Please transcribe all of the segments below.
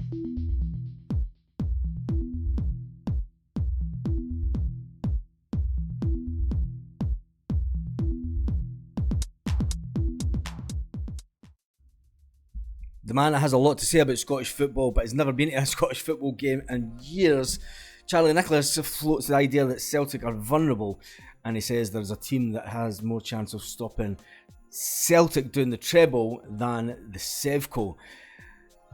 The man has a lot to say about Scottish football, but has never been to a Scottish football game in years. Charlie Nicholas floats the idea that Celtic are vulnerable, and he says there's a team that has more chance of stopping Celtic doing the treble than the Sevco.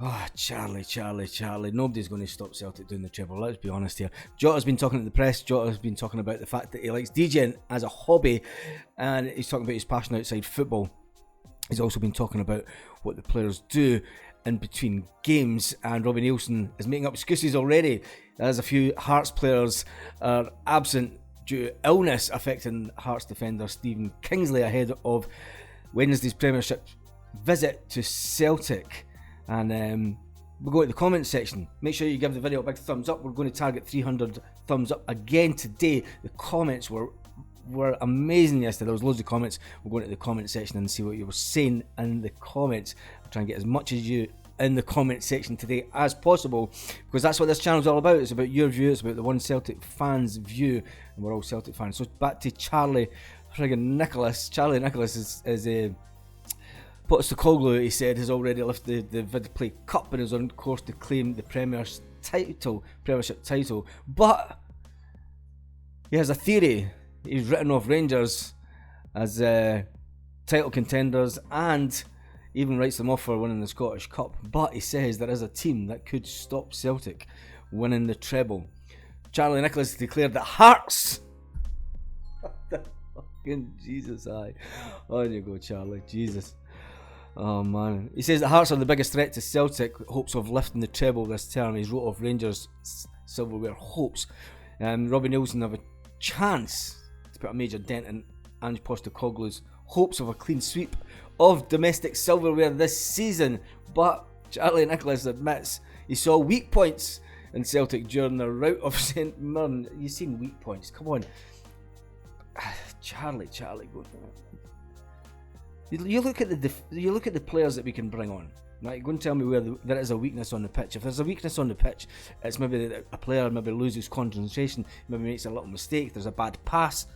Oh, Charlie. Nobody's going to stop Celtic doing the treble, let's be honest here. Jota's been talking to the press. Jota's been talking about the fact that he likes DJing as a hobby, and he's talking about his passion outside football. He's also been talking about what the players do in between games, and Robbie Neilson is making up excuses already, as a few Hearts players are absent due to illness affecting Hearts defender Stephen Kingsley ahead of Wednesday's Premiership visit to Celtic. And we'll go to the comments section. Make sure you give the video a big thumbs up. We're going to target 300 thumbs up again today. The comments were amazing yesterday. There was loads of comments. We'll go into the comment section and see what you were saying in the comments. I'll try and get as much as you in the comment section today as possible, because that's what this channel is all about. It's about your view. It's about the one Celtic fans view, and we're all Celtic fans. So back to Charlie friggin' Nicholas. Charlie Nicholas is a Postecoglou, he said, has already lifted the Vidplay Cup and is on course to claim the Premiership title, but he has a theory. He's written off Rangers as title contenders and even writes them off for winning the Scottish Cup. But he says there is a team that could stop Celtic winning the treble. Charlie Nicholas declared that Hearts... Fucking Jesus, aye. On you go, Charlie. Jesus. Oh, man. He says that Hearts are the biggest threat to Celtic hopes of lifting the treble this term. He's wrote off Rangers' silverware hopes. Robbie Neilson have a chance to put a major dent in Ange Postecoglou's hopes of a clean sweep of domestic silverware this season, but Charlie Nicholas admits he saw weak points in Celtic during their rout of St Mirren. You've seen weak points, come on. Charlie, go. You look at the players that we can bring on. Right, go and tell me where there is a weakness on the pitch. If there's a weakness on the pitch, it's maybe that a player maybe loses concentration, maybe makes a little mistake, there's a bad pass.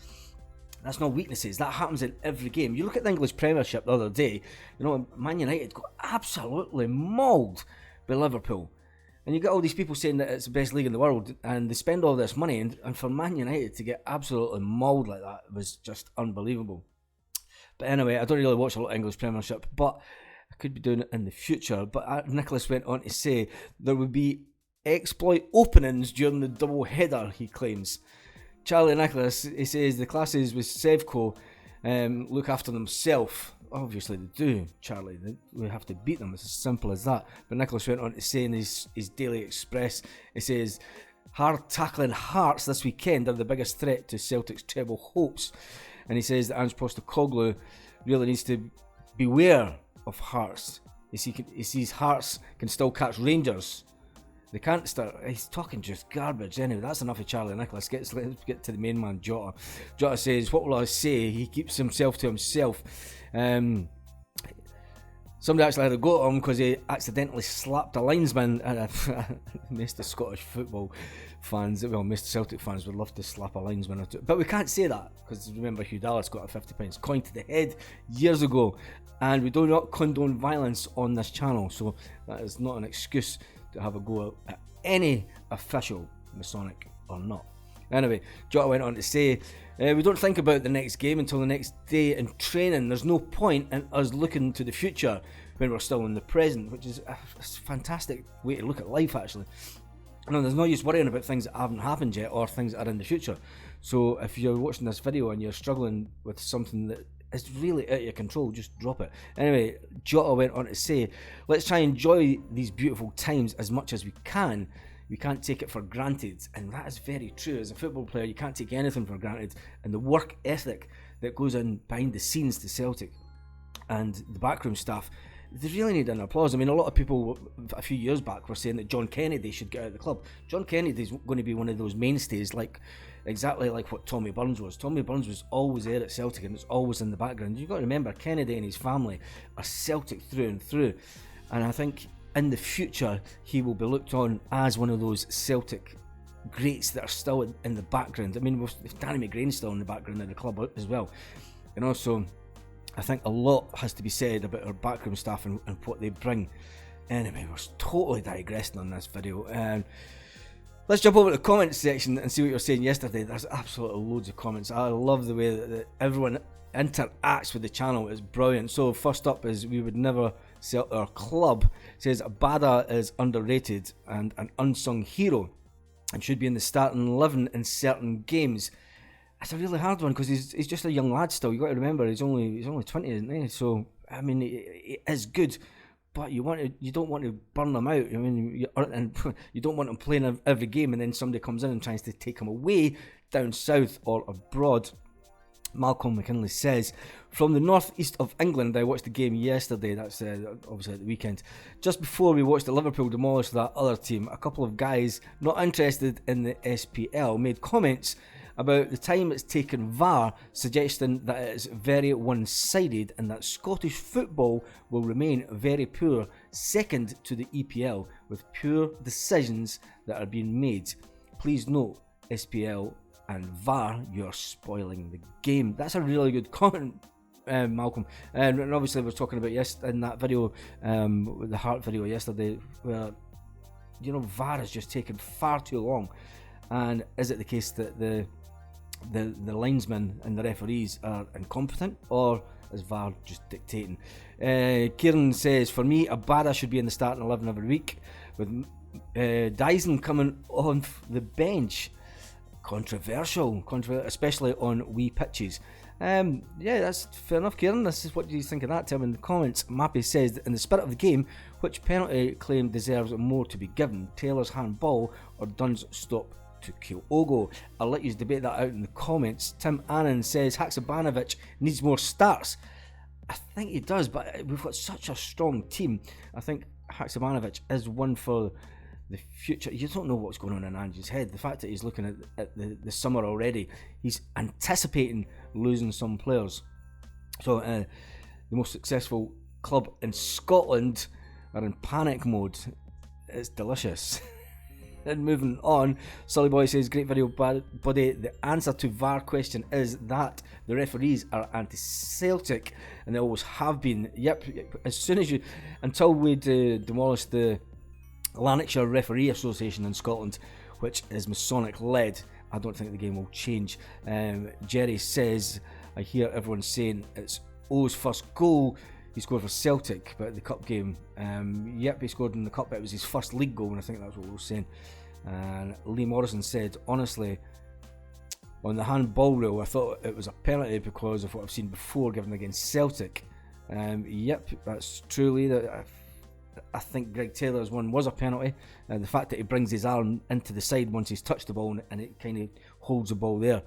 That's not weaknesses. That happens in every game. You look at the English Premiership the other day, you know, Man United got absolutely mauled by Liverpool. And you get all these people saying that it's the best league in the world, and they spend all this money, and for Man United to get absolutely mauled like that was just unbelievable. But anyway, I don't really watch a lot of English Premiership, but I could be doing it in the future. But Nicholas went on to say there would be exploit openings during the double header, he claims. Charlie Nicholas, he says the classes with Sevco look after themselves. Obviously they do, Charlie. We have to beat them. It's as simple as that. But Nicholas went on to say in his Daily Express, he says, hard tackling Hearts this weekend are the biggest threat to Celtic's treble hopes. And he says that Ange Postecoglou really needs to beware of Hearts. He sees Hearts can still catch Rangers. They can't start. He's talking just garbage. Anyway, that's enough of Charlie Nicholas. Let's get to the main man, Jota. Jota says, what will I say? He keeps himself to himself. Somebody actually had a go at him because he accidentally slapped a linesman. And most of Scottish football fans, well, most Celtic fans would love to slap a linesman or two. But we can't say that because remember, Hugh Dallas got a £50 coin to the head years ago. And we do not condone violence on this channel. So that is not an excuse to have a go at any official, Masonic or not. Anyway, Jota went on to say, we don't think about the next game until the next day in training. There's no point in us looking to the future when we're still in the present, which is a fantastic way to look at life, actually. No, there's no use worrying about things that haven't happened yet or things that are in the future. So if you're watching this video and you're struggling with something that is really out of your control, just drop it. Anyway, Jota went on to say, let's try and enjoy these beautiful times as much as we can. We can't take it for granted, and that is very true. As a football player, you can't take anything for granted, and the work ethic that goes in behind the scenes to Celtic and the backroom staff, they really need an applause. I mean, a lot of people a few years back were saying that John Kennedy should get out of the club. John Kennedy is going to be one of those mainstays, exactly like what Tommy Burns was. Tommy Burns was always there at Celtic and was always in the background. You've got to remember, Kennedy and his family are Celtic through and through, and I think in the future he will be looked on as one of those Celtic greats that are still in the background. I mean, with Danny McGrain's still in the background of the club as well, and also I think a lot has to be said about our backroom staff and what they bring. Anyway, we're totally digressing on this video, and let's jump over to the comments section and see what you were saying yesterday. There's absolutely loads of comments. I love the way that everyone interacts with the channel. It's brilliant. So first up is We Would Never Sell Our Club. Says Bada is underrated and an unsung hero and should be in the starting 11 in certain games. That's a really hard one because he's just a young lad still. You got to remember he's only 20, isn't he? So I mean, he is good, but you don't want to burn them out. I mean, you don't want him playing every game and then somebody comes in and tries to take him away down south or abroad. Malcolm McKinley says, from the northeast of England, I watched the game yesterday, that's obviously at the weekend. Just before we watched the Liverpool demolish that other team, a couple of guys not interested in the SPL made comments about the time it's taken VAR, suggesting that it is very one-sided and that Scottish football will remain very poor, second to the EPL, with poor decisions that are being made. Please note, SPL and VAR, you're spoiling the game. That's a really good comment, Malcolm. And obviously we were talking about in that video, the Hart video yesterday, where VAR has just taken far too long. And is it the case that the linesmen and the referees are incompetent, or is VAR just dictating? Kieran says, for me, Abada should be in the starting 11 every week, with Dyson coming on the bench. Controversial, especially on wee pitches. Yeah, that's fair enough, Kieran. This is what do you think of that? Tell me in the comments. Mappy says that in the spirit of the game, which penalty claim deserves more to be given? Taylor's handball or Dunn's stop to Kyogo? I'll let you debate that out in the comments. Tim Annan says Haksabanovic needs more starts. I think he does, but we've got such a strong team. I think Haksabanovic is one for the future. You don't know what's going on in Ange's head. The fact that he's looking at the summer already, he's anticipating losing some players. So the most successful club in Scotland are in panic mode. It's delicious. And moving on, Sully Boy says, great video, buddy. The answer to VAR question is that the referees are anti-Celtic, and they always have been. Yep, as soon as until we demolish the Lanarkshire Referee Association in Scotland, which is Masonic led, I don't think the game will change. Jerry says, I hear everyone saying it's O's first goal he scored for Celtic, but the cup game, yep, he scored in the cup, but it was his first league goal, and I think that's what we were saying. And Lee Morrison said, honestly, on the handball rule, I thought it was a penalty because of what I've seen before given against Celtic. Yep, that's truly that. I think Greg Taylor's one was a penalty. The fact that he brings his arm into the side once he's touched the ball and it kind of holds the ball there.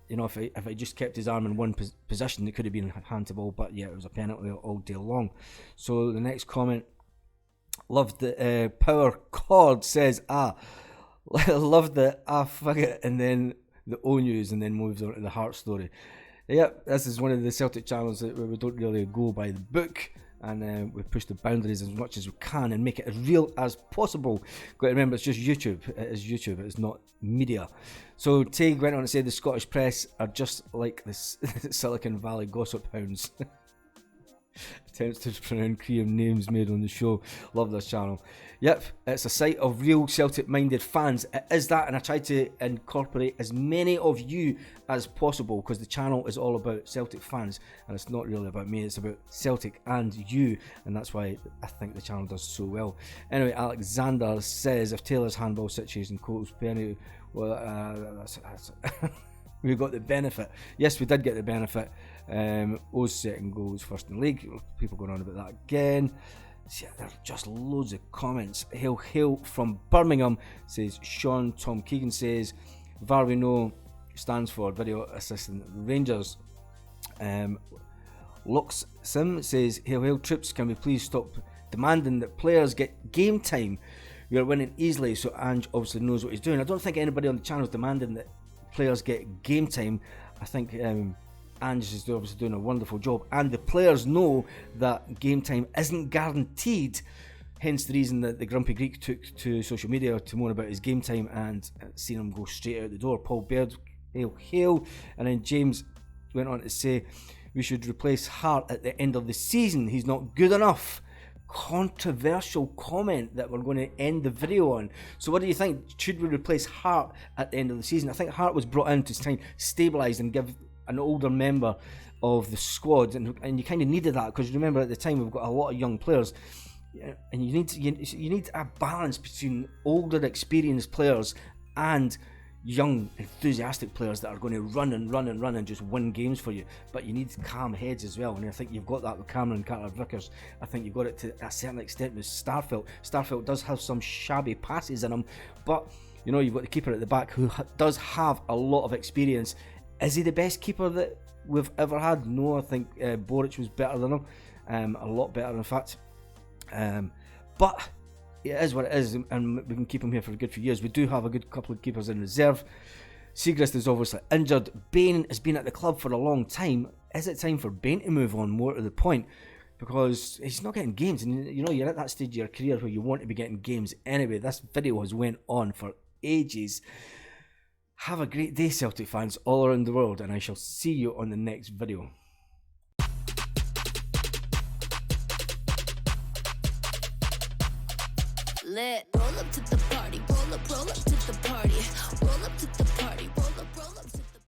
If he just kept his arm in one position, it could have been hand to ball. But yeah, it was a penalty all day long. So the next comment, loved the power cord says, loved the fuck it, and then the O news, and then moves on to the Heart story. Yep, this is one of the Celtic channels where we don't really go by the book. And we push the boundaries as much as we can and make it as real as possible. Got to remember, it's just YouTube. It is YouTube. It's not media. So Teague went on to say the Scottish press are just like the Silicon Valley gossip hounds. Attempts to pronounce creative names made on the show. Love this channel. Yep, it's a site of real Celtic-minded fans. It is that, and I try to incorporate as many of you as possible because the channel is all about Celtic fans, and it's not really about me. It's about Celtic and you, and that's why I think the channel does so well. Anyway, Alexander says if Taylor's handball situation quotes penalty, well, that's we got the benefit. Yes, we did get the benefit. O's second goal was first in the league. People going on about that again. See, there are just loads of comments. Hail from Birmingham, says Sean. Tom Keegan says VAR we know stands for Video Assistant Rangers. Lux Sim says hail troops, can we please stop demanding that players get game time? We are winning easily, so Ange obviously knows what he's doing. I don't think anybody on the channel is demanding that players get game time. I think Ange is obviously doing a wonderful job, and the players know that game time isn't guaranteed. Hence the reason that the Grumpy Greek took to social media to moan about his game time and seen him go straight out the door. Paul Baird, hail. And then James went on to say, we should replace Hart at the end of the season. He's not good enough. Controversial comment that we're going to end the video on. So what do you think? Should we replace Hart at the end of the season? I think Hart was brought in to try and stabilise and give an older member of the squad, and you kind of needed that, because remember at the time we've got a lot of young players, and you need a balance between older experienced players and young enthusiastic players that are going to run and just win games for you. But you need calm heads as well, and I think you've got that with Cameron Carter-Vickers. I think you've got it to a certain extent with Starfelt. Starfelt does have some shabby passes in him, but you know, you've got the keeper at the back who does have a lot of experience. Is he the best keeper that we've ever had? No, I think Boric was better than him, a lot better in fact, but it is what it is, and we can keep him here for a good few years. We do have a good couple of keepers in reserve. Segrist is obviously injured. Bain has been at the club for a long time. Is it time for Bain to move on, more to the point? Because he's not getting games, and you know, you're at that stage of your career where you want to be getting games anyway. This video has went on for ages. Have a great day, Celtic fans all around the world, and I shall see you on the next video. Lit. Roll up to the party, roll up to